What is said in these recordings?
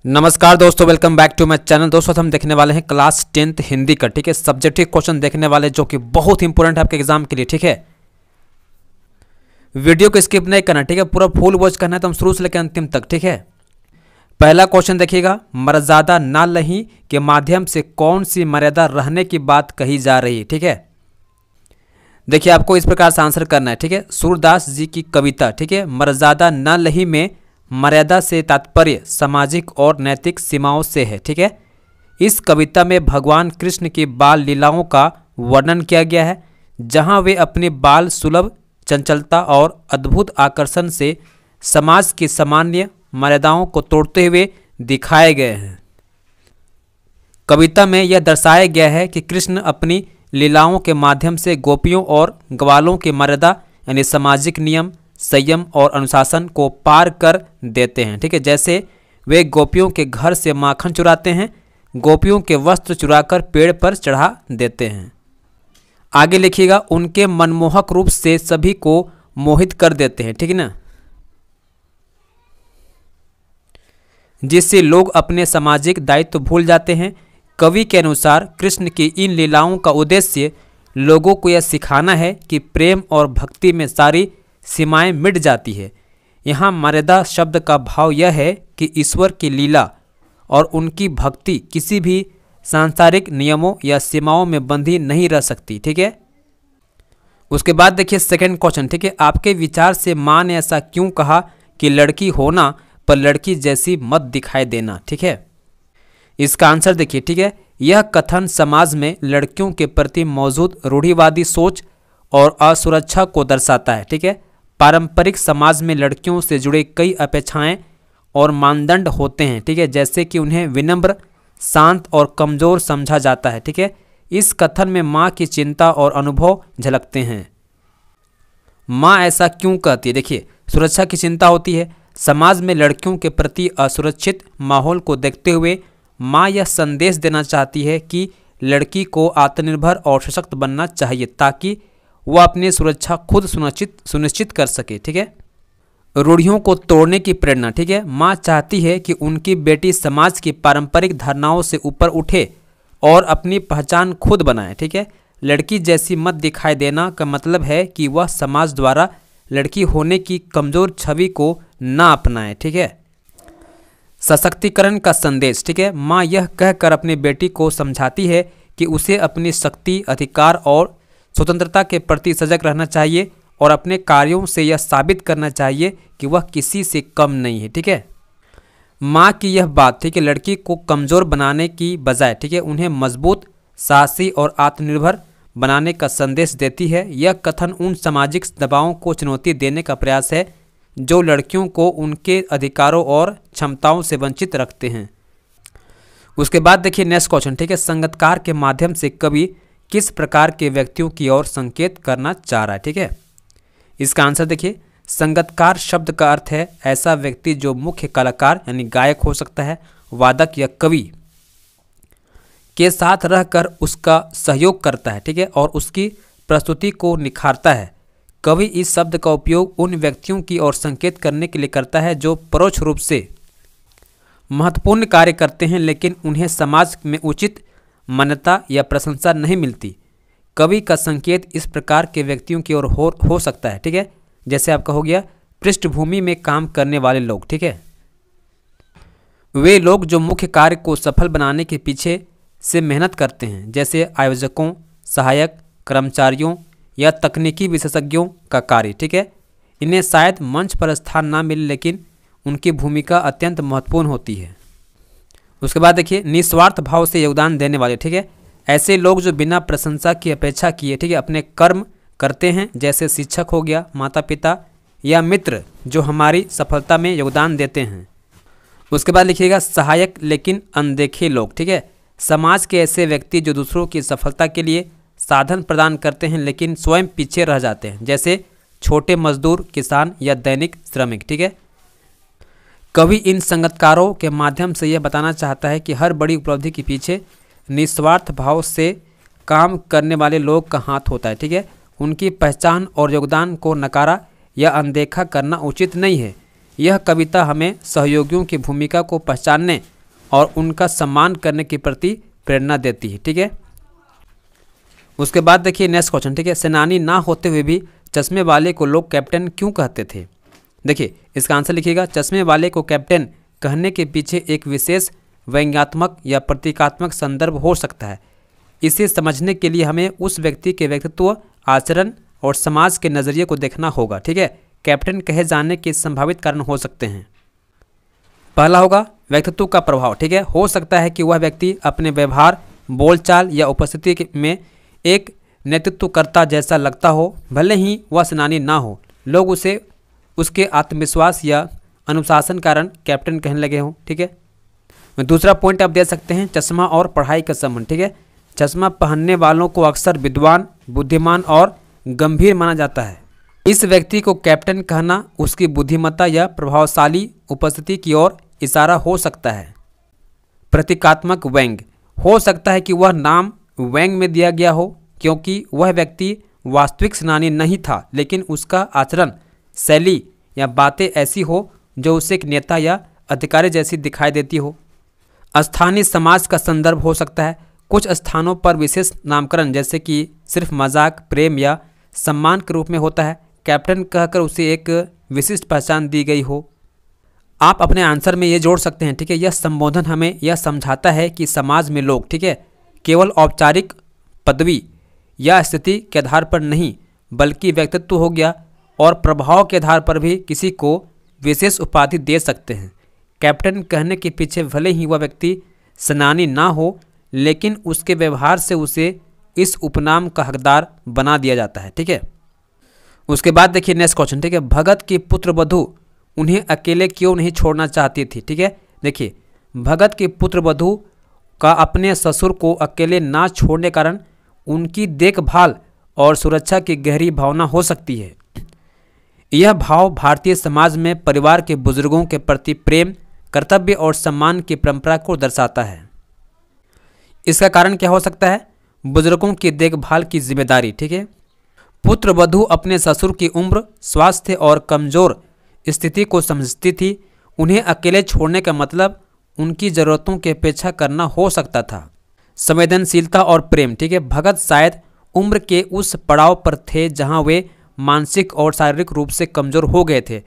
नमस्कार दोस्तों, welcome back to my channel. दोस्तों हम देखने वाले हैं क्लास 10th हिंदी का, ठीक है, सब्जेक्टिव क्वेश्चन देखने वाले जो कि बहुत इंपॉर्टेंट है आपके एग्जाम के लिए, ठीक है। वीडियो को स्किप नहीं करना, ठीक है, पूरा फुल वॉच करना है तो हम शुरू से लेकर अंतिम तक, ठीक है। पहला क्वेश्चन देखिएगा, मर्यादा ना लही के माध्यम से कौन सी मर्यादा रहने की बात कही जा रही है, ठीक है। देखिए आपको इस प्रकार से आंसर करना है, ठीक है। सूरदास जी की कविता, ठीक है, मर्यादा ना लही में मर्यादा से तात्पर्य सामाजिक और नैतिक सीमाओं से है, ठीक है। इस कविता में भगवान कृष्ण की बाल लीलाओं का वर्णन किया गया है, जहां वे अपनी बाल सुलभ चंचलता और अद्भुत आकर्षण से समाज की सामान्य मर्यादाओं को तोड़ते हुए दिखाए गए हैं। कविता में यह दर्शाया गया है कि कृष्ण अपनी लीलाओं के माध्यम से गोपियों और ग्वालों की मर्यादा यानी सामाजिक नियम, संयम और अनुशासन को पार कर देते हैं, ठीक है। जैसे वे गोपियों के घर से माखन चुराते हैं, गोपियों के वस्त्र चुराकर पेड़ पर चढ़ा देते हैं। आगे लिखिएगा, उनके मनमोहक रूप से सभी को मोहित कर देते हैं, ठीक है ना, जिससे लोग अपने सामाजिक दायित्व भूल जाते हैं। कवि के अनुसार कृष्ण की इन लीलाओं का उद्देश्य लोगों को यह सिखाना है कि प्रेम और भक्ति में सारी सीमाएं मिट जाती है। यहाँ मर्यादा शब्द का भाव यह है कि ईश्वर की लीला और उनकी भक्ति किसी भी सांसारिक नियमों या सीमाओं में बंधी नहीं रह सकती, ठीक है। उसके बाद देखिए सेकंड क्वेश्चन, ठीक है, आपके विचार से माँ ने ऐसा क्यों कहा कि लड़की होना पर लड़की जैसी मत दिखाई देना, ठीक है। इसका आंसर देखिए, ठीक है, यह कथन समाज में लड़कियों के प्रति मौजूद रूढ़िवादी सोच और असुरक्षा को दर्शाता है, ठीक है। पारंपरिक समाज में लड़कियों से जुड़े कई अपेक्षाएं और मानदंड होते हैं, ठीक है, जैसे कि उन्हें विनम्र, शांत और कमज़ोर समझा जाता है, ठीक है। इस कथन में माँ की चिंता और अनुभव झलकते हैं। माँ ऐसा क्यों कहती है? देखिए, सुरक्षा की चिंता होती है। समाज में लड़कियों के प्रति असुरक्षित माहौल को देखते हुए माँ यह संदेश देना चाहती है कि लड़की को आत्मनिर्भर और सशक्त बनना चाहिए ताकि वह अपनी सुरक्षा खुद सुनिश्चित कर सके, ठीक है। रूढ़ियों को तोड़ने की प्रेरणा, ठीक है, माँ चाहती है कि उनकी बेटी समाज की पारंपरिक धारणाओं से ऊपर उठे और अपनी पहचान खुद बनाए, ठीक है। लड़की जैसी मत दिखाई देना का मतलब है कि वह समाज द्वारा लड़की होने की कमज़ोर छवि को ना अपनाए, ठीक है। सशक्तिकरण का संदेश, ठीक है, माँ यह कहकर अपनी बेटी को समझाती है कि उसे अपनी शक्ति, अधिकार और स्वतंत्रता के प्रति सजग रहना चाहिए और अपने कार्यों से यह साबित करना चाहिए कि वह किसी से कम नहीं है, ठीक है। माँ की यह बात, ठीक है, लड़की को कमज़ोर बनाने की बजाय, ठीक है, उन्हें मजबूत, साहसी और आत्मनिर्भर बनाने का संदेश देती है। यह कथन उन सामाजिक दबावों को चुनौती देने का प्रयास है जो लड़कियों को उनके अधिकारों और क्षमताओं से वंचित रखते हैं। उसके बाद देखिए नेक्स्ट क्वेश्चन, ठीक है, संगतकार के माध्यम से कवि किस प्रकार के व्यक्तियों की ओर संकेत करना चाह रहा है, ठीक है। इसका आंसर देखिए, संगतकार शब्द का अर्थ है ऐसा व्यक्ति जो मुख्य कलाकार यानी गायक हो सकता है, वादक या कवि के साथ रहकर उसका सहयोग करता है, ठीक है, और उसकी प्रस्तुति को निखारता है। कवि इस शब्द का उपयोग उन व्यक्तियों की ओर संकेत करने के लिए करता है जो परोक्ष रूप से महत्वपूर्ण कार्य करते हैं लेकिन उन्हें समाज में उचित मान्यता या प्रशंसा नहीं मिलती। कवि का संकेत इस प्रकार के व्यक्तियों की ओर हो सकता है, ठीक है, जैसे आपका हो गया पृष्ठभूमि में काम करने वाले लोग, ठीक है, वे लोग जो मुख्य कार्य को सफल बनाने के पीछे से मेहनत करते हैं, जैसे आयोजकों, सहायक, कर्मचारियों या तकनीकी विशेषज्ञों का कार्य, ठीक है। इन्हें शायद मंच पर स्थान ना मिले लेकिन उनकी भूमिका अत्यंत महत्वपूर्ण होती है। उसके बाद देखिए निस्वार्थ भाव से योगदान देने वाले, ठीक है, ऐसे लोग जो बिना प्रशंसा की अपेक्षा किए, ठीक है, अपने कर्म करते हैं, जैसे शिक्षक हो गया, माता पिता या मित्र जो हमारी सफलता में योगदान देते हैं। उसके बाद लिखिएगा सहायक लेकिन अनदेखे लोग, ठीक है, समाज के ऐसे व्यक्ति जो दूसरों की सफलता के लिए साधन प्रदान करते हैं लेकिन स्वयं पीछे रह जाते हैं, जैसे छोटे मजदूर, किसान या दैनिक श्रमिक, ठीक है। कवि इन संगतकारों के माध्यम से यह बताना चाहता है कि हर बड़ी उपलब्धि के पीछे निस्वार्थ भाव से काम करने वाले लोग का हाथ होता है, ठीक है। उनकी पहचान और योगदान को नकारा या अनदेखा करना उचित नहीं है। यह कविता हमें सहयोगियों की भूमिका को पहचानने और उनका सम्मान करने के प्रति प्रेरणा देती है। ठीक है, उसके बाद देखिए नेक्स्ट क्वेश्चन। ठीक है, सेनानी ना होते हुए भी चश्मे वाले को लोग कैप्टन क्यों कहते थे? देखिए इसका आंसर लिखिएगा। चश्मे वाले को कैप्टन कहने के पीछे एक विशेष व्यंग्यात्मक या प्रतीकात्मक संदर्भ हो सकता है। इसे समझने के लिए हमें उस व्यक्ति के व्यक्तित्व, आचरण और समाज के नज़रिए को देखना होगा। ठीक है, कैप्टन कहे जाने के संभावित कारण हो सकते हैं। पहला होगा व्यक्तित्व का प्रभाव। ठीक है, हो सकता है कि वह व्यक्ति अपने व्यवहार, बोलचाल या उपस्थिति में एक नेतृत्वकर्ता जैसा लगता हो, भले ही वह सेनानी ना हो। लोग उसे उसके आत्मविश्वास या अनुशासन कारण कैप्टन कहने लगे हों। ठीक है, दूसरा पॉइंट आप दे सकते हैं, चश्मा और पढ़ाई का संबंध। ठीक है, चश्मा पहनने वालों को अक्सर विद्वान, बुद्धिमान और गंभीर माना जाता है। इस व्यक्ति को कैप्टन कहना उसकी बुद्धिमत्ता या प्रभावशाली उपस्थिति की ओर इशारा हो सकता है। प्रतीकात्मक व्यंग्य, हो सकता है कि वह नाम व्यंग्य में दिया गया हो क्योंकि वह व्यक्ति वास्तविक सेनानी नहीं था, लेकिन उसका आचरण, शैली या बातें ऐसी हो जो उसे एक नेता या अधिकारी जैसी दिखाई देती हो। स्थानीय समाज का संदर्भ हो सकता है। कुछ स्थानों पर विशेष नामकरण जैसे कि सिर्फ मजाक, प्रेम या सम्मान के रूप में होता है। कैप्टन कहकर उसे एक विशिष्ट पहचान दी गई हो। आप अपने आंसर में ये जोड़ सकते हैं। ठीक है, यह संबोधन हमें यह समझाता है कि समाज में लोग, ठीक है, केवल औपचारिक पदवी या स्थिति के आधार पर नहीं, बल्कि व्यक्तित्व हो गया और प्रभाव के आधार पर भी किसी को विशेष उपाधि दे सकते हैं। कैप्टन कहने के पीछे भले ही वह व्यक्ति सेनानी ना हो, लेकिन उसके व्यवहार से उसे इस उपनाम का हकदार बना दिया जाता है। ठीक है, उसके बाद देखिए नेक्स्ट क्वेश्चन। ठीक है, भगत की पुत्रवधू उन्हें अकेले क्यों नहीं छोड़ना चाहती थी? ठीक है, देखिए भगत की पुत्रवधू का अपने ससुर को अकेले ना छोड़ने कारण उनकी देखभाल और सुरक्षा की गहरी भावना हो सकती है। यह भाव भारतीय समाज में परिवार के बुजुर्गों के प्रति प्रेम, कर्तव्य और सम्मान की परंपरा को दर्शाता है। इसका कारण क्या हो सकता है? बुजुर्गों की देखभाल की जिम्मेदारी। ठीक है, पुत्रवधू अपने ससुर की उम्र, स्वास्थ्य और कमजोर स्थिति को समझती थी। उन्हें अकेले छोड़ने का मतलब उनकी ज़रूरतों की अपेक्षा करना हो सकता था। संवेदनशीलता और प्रेम। ठीक है, भगत शायद उम्र के उस पड़ाव पर थे जहां वे मानसिक और शारीरिक रूप से कमजोर हो गए थे।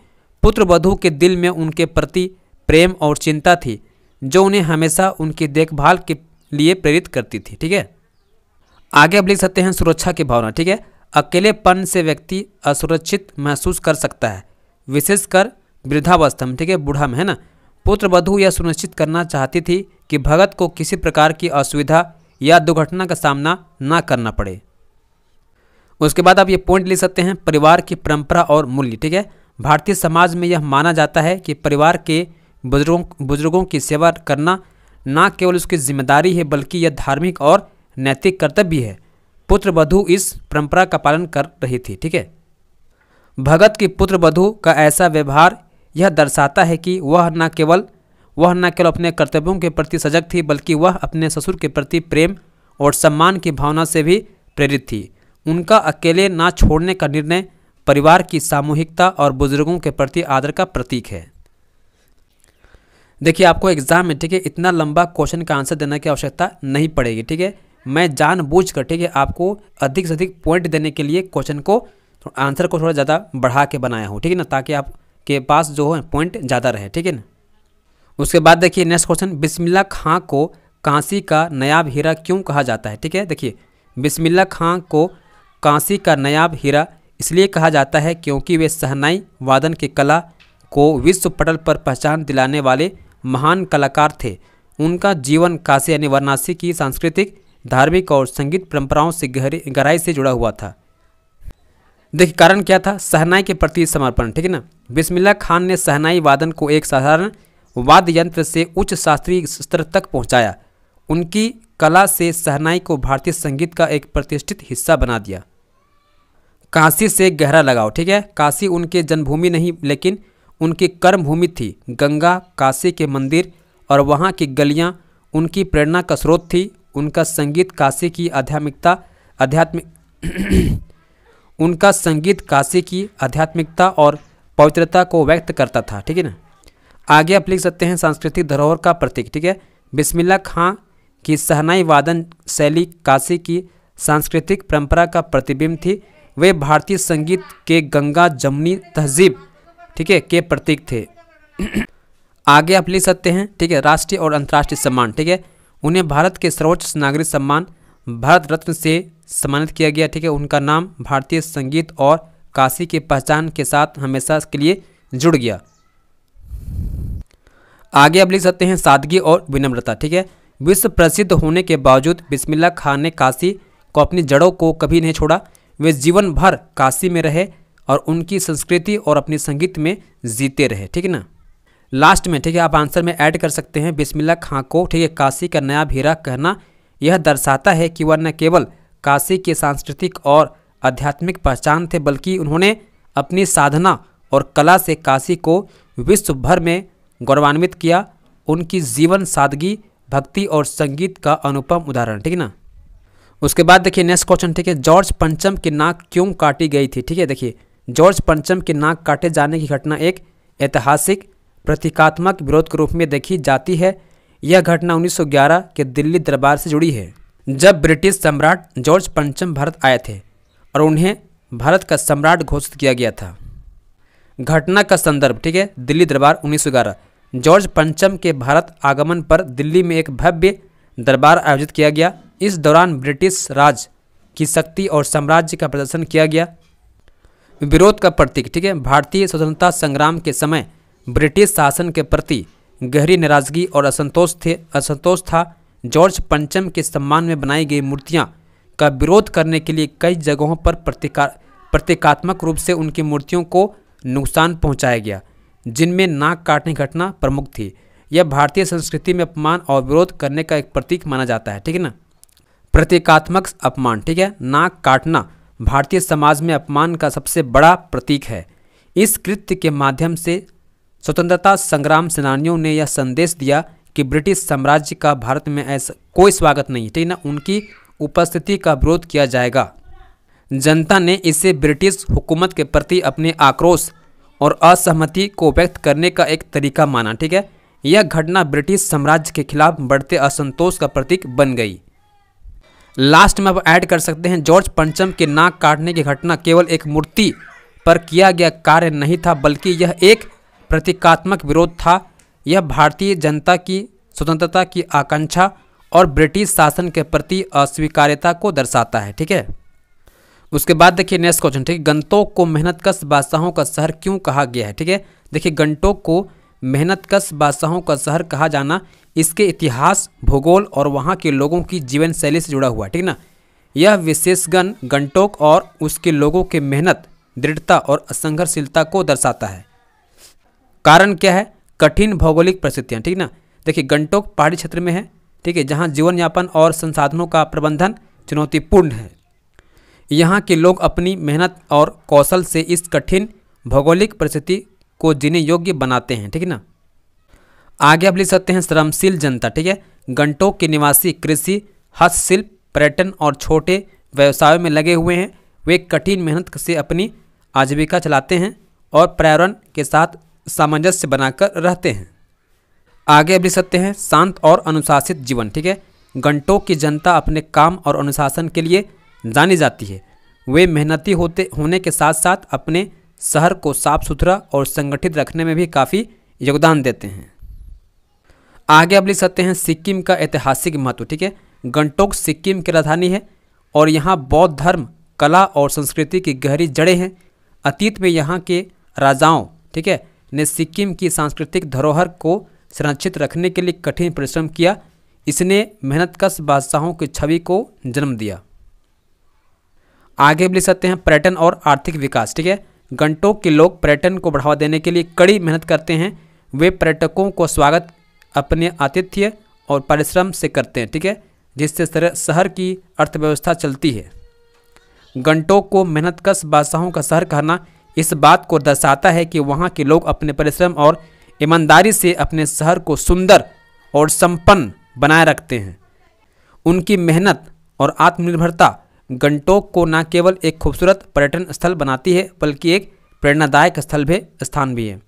पुत्रवधू के दिल में उनके प्रति प्रेम और चिंता थी, जो उन्हें हमेशा उनकी देखभाल के लिए प्रेरित करती थी। ठीक है, आगे अब लिख सकते हैं सुरक्षा की भावना। ठीक है, अकेलेपन से व्यक्ति असुरक्षित महसूस कर सकता है, विशेषकर वृद्धावस्था में। ठीक है, बूढ़ा में, है ना। पुत्रवधू यह सुनिश्चित करना चाहती थी कि भगत को किसी प्रकार की असुविधा या दुर्घटना का सामना ना करना पड़े। उसके बाद आप ये पॉइंट लिख सकते हैं, परिवार की परंपरा और मूल्य। ठीक है, भारतीय समाज में यह माना जाता है कि परिवार के बुजुर्गों की सेवा करना न केवल उसकी जिम्मेदारी है, बल्कि यह धार्मिक और नैतिक कर्तव्य है। पुत्रवधू इस परंपरा का पालन कर रही थी। ठीक है, भगत की पुत्रवधू का ऐसा व्यवहार यह दर्शाता है कि वह न केवल अपने कर्तव्यों के प्रति सजग थी, बल्कि वह अपने ससुर के प्रति प्रेम और सम्मान की भावना से भी प्रेरित थी। उनका अकेले ना छोड़ने का निर्णय परिवार की सामूहिकता और बुजुर्गों के प्रति आदर का प्रतीक है। देखिए आपको एग्जाम में, ठीक है, इतना लंबा क्वेश्चन का आंसर देने की आवश्यकता नहीं पड़ेगी। ठीक है, मैं जानबूझकर, ठीक है, आपको अधिक से अधिक पॉइंट देने के लिए क्वेश्चन को, आंसर को थोड़ा ज़्यादा बढ़ा के बनाया हूँ। ठीक है ना, ताकि आपके पास जो है पॉइंट ज़्यादा रहे। ठीक है ना। उसके बाद देखिए नेक्स्ट क्वेश्चन, बिस्मिल्लाह खां को कांसी का नायाब हीरा क्यों कहा जाता है? ठीक है, देखिए बिस्मिल्लाह खां को कांसी का नायाब हीरा इसलिए कहा जाता है क्योंकि वे शहनाई वादन की कला को विश्व पटल पर पहचान दिलाने वाले महान कलाकार थे। उनका जीवन काशी यानी वाराणसी की सांस्कृतिक, धार्मिक और संगीत परंपराओं से गहराई से जुड़ा हुआ था। देखिए कारण क्या था? शहनाई के प्रति समर्पण। ठीक है ना, बिस्मिल्लाह खान ने शहनाई वादन को एक साधारण वाद्य यंत्र से उच्च शास्त्रीय स्तर तक पहुंचाया। उनकी कला से शहनाई को भारतीय संगीत का एक प्रतिष्ठित हिस्सा बना दिया। काशी से गहरा लगाव। ठीक है, काशी उनके जन्मभूमि नहीं लेकिन उनकी कर्मभूमि थी। गंगा, काशी के मंदिर और वहाँ की गलियाँ उनकी प्रेरणा का स्रोत थी। उनका संगीत काशी की उनका संगीत काशी की आध्यात्मिकता और पवित्रता को व्यक्त करता था। ठीक है ना। आगे आप लिख सकते हैं सांस्कृतिक धरोहर का प्रतीक, ठीक है। बिस्मिल्लाह खां की शहनाई वादन शैली काशी की सांस्कृतिक परंपरा का प्रतिबिंब थी। वे भारतीय संगीत के गंगा जमुनी तहजीब, ठीक है, के प्रतीक थे। आगे आप लिख सकते हैं, ठीक है, राष्ट्रीय और अंतर्राष्ट्रीय सम्मान, ठीक है। उन्हें भारत के सर्वोच्च नागरिक सम्मान भारत रत्न से सम्मानित किया गया, ठीक है। उनका नाम भारतीय संगीत और काशी की पहचान के साथ हमेशा के लिए जुड़ गया। आगे आप लिख सकते हैं सादगी और विनम्रता, ठीक है। विश्व प्रसिद्ध होने के बावजूद बिस्मिल्लाह खां ने काशी को अपनी जड़ों को कभी नहीं छोड़ा। वे जीवन भर काशी में रहे और उनकी संस्कृति और अपने संगीत में जीते रहे, ठीक है ना। लास्ट में, ठीक है, आप आंसर में ऐड कर सकते हैं बिस्मिल्लाह खां को, ठीक है, काशी का नया हीरा कहना यह दर्शाता है कि वह न केवल काशी के सांस्कृतिक और आध्यात्मिक पहचान थे, बल्कि उन्होंने अपनी साधना और कला से काशी को विश्व भर में गौरवान्वित किया। उनकी जीवन सादगी, भक्ति और संगीत का अनुपम उदाहरण, ठीक है ना। उसके बाद देखिए नेक्स्ट क्वेश्चन, ठीक है, जॉर्ज पंचम की नाक क्यों काटी गई थी, ठीक है। देखिए जॉर्ज पंचम की नाक काटे जाने की घटना एक ऐतिहासिक प्रतीकात्मक विरोध के रूप में देखी जाती है। यह घटना 1911 के दिल्ली दरबार से जुड़ी है, जब ब्रिटिश सम्राट जॉर्ज पंचम भारत आए थे और उन्हें भारत का सम्राट घोषित किया गया था। घटना का संदर्भ, ठीक है, दिल्ली दरबार 1911। जॉर्ज पंचम के भारत आगमन पर दिल्ली में एक भव्य दरबार आयोजित किया गया। इस दौरान ब्रिटिश राज की शक्ति और साम्राज्य का प्रदर्शन किया गया। विरोध का प्रतीक, ठीक है, भारतीय स्वतंत्रता संग्राम के समय ब्रिटिश शासन के प्रति गहरी नाराजगी और असंतोष था। जॉर्ज पंचम के सम्मान में बनाई गई मूर्तियां का विरोध करने के लिए कई जगहों पर प्रतीकात्मक रूप से उनकी मूर्तियों को नुकसान पहुंचाया गया, जिनमें नाक काटने की घटना प्रमुख थी। यह भारतीय संस्कृति में अपमान और विरोध करने का एक प्रतीक माना जाता है, ठीक है ना। प्रतीकात्मक अपमान, ठीक है, नाक काटना भारतीय समाज में अपमान का सबसे बड़ा प्रतीक है। इस कृत्य के माध्यम से स्वतंत्रता संग्राम सेनानियों ने यह संदेश दिया कि ब्रिटिश साम्राज्य का भारत में ऐसा कोई स्वागत नहीं, ठीक है ना, उनकी उपस्थिति का विरोध किया जाएगा। जनता ने इसे ब्रिटिश हुकूमत के प्रति अपने आक्रोश और असहमति को व्यक्त करने का एक तरीका माना, ठीक है। यह घटना ब्रिटिश साम्राज्य के खिलाफ बढ़ते असंतोष का प्रतीक बन गई। लास्ट में आप ऐड कर सकते हैं जॉर्ज पंचम के नाक काटने की घटना केवल एक मूर्ति पर किया गया कार्य नहीं था, बल्कि यह एक प्रतीकात्मक विरोध था। यह भारतीय जनता की स्वतंत्रता की आकांक्षा और ब्रिटिश शासन के प्रति अस्वीकार्यता को दर्शाता है, ठीक है। उसके बाद देखिए नेक्स्ट क्वेश्चन, ठीक है, गंगटोक को मेहनतकश बादशाहों का शहर क्यों कहा गया है, ठीक है। देखिए गंगटोक को मेहनतकश बादशाहों का शहर कहा जाना इसके इतिहास, भूगोल और वहाँ के लोगों की जीवन शैली से जुड़ा हुआ है, ठीक ना। यह विशेषगण गंगटोक और उसके लोगों के मेहनत, दृढ़ता और संघर्षशीलता को दर्शाता है। कारण क्या है? कठिन भौगोलिक परिस्थितियाँ, ठीक ना। देखिए गंगटोक पहाड़ी क्षेत्र में है, ठीक है, जहाँ जीवन यापन और संसाधनों का प्रबंधन चुनौतीपूर्ण है। यहाँ के लोग अपनी मेहनत और कौशल से इस कठिन भौगोलिक परिस्थिति को जीने योग्य बनाते हैं, ठीक है ना। आगे आप लिख सकते हैं श्रमशील जनता, ठीक है। गंगटोक के निवासी कृषि, हस्तशिल्प, पर्यटन और छोटे व्यवसायों में लगे हुए हैं। वे कठिन मेहनत से अपनी आजीविका चलाते हैं और पर्यावरण के साथ सामंजस्य बनाकर रहते हैं। आगे आप लिख सकते हैं शांत और अनुशासित जीवन, ठीक है। गंगटोक की जनता अपने काम और अनुशासन के लिए जानी जाती है। वे मेहनती होने के साथ साथ अपने शहर को साफ सुथरा और संगठित रखने में भी काफ़ी योगदान देते हैं। आगे आप लिख सकते हैं सिक्किम का ऐतिहासिक महत्व, ठीक है। गंगटोक सिक्किम की राजधानी है और यहाँ बौद्ध धर्म, कला और संस्कृति की गहरी जड़ें हैं। अतीत में यहाँ के राजाओं, ठीक है, ने सिक्किम की सांस्कृतिक धरोहर को संरक्षित रखने के लिए कठिन परिश्रम किया। इसने मेहनतकश बादशाहों की छवि को जन्म दिया। आगे भी लिख सकते हैं पर्यटन और आर्थिक विकास, ठीक है। गंगटोक के लोग पर्यटन को बढ़ावा देने के लिए कड़ी मेहनत करते हैं। वे पर्यटकों को स्वागत अपने आतिथ्य और परिश्रम से करते हैं, ठीक है, जिससे शहर की अर्थव्यवस्था चलती है। गंगटोक को मेहनतकश बादशाहों का शहर कहना इस बात को दर्शाता है कि वहाँ के लोग अपने परिश्रम और ईमानदारी से अपने शहर को सुंदर और संपन्न बनाए रखते हैं। उनकी मेहनत और आत्मनिर्भरता गंगटोक को न केवल एक खूबसूरत पर्यटन स्थल बनाती है, बल्कि एक प्रेरणादायक स्थान भी है।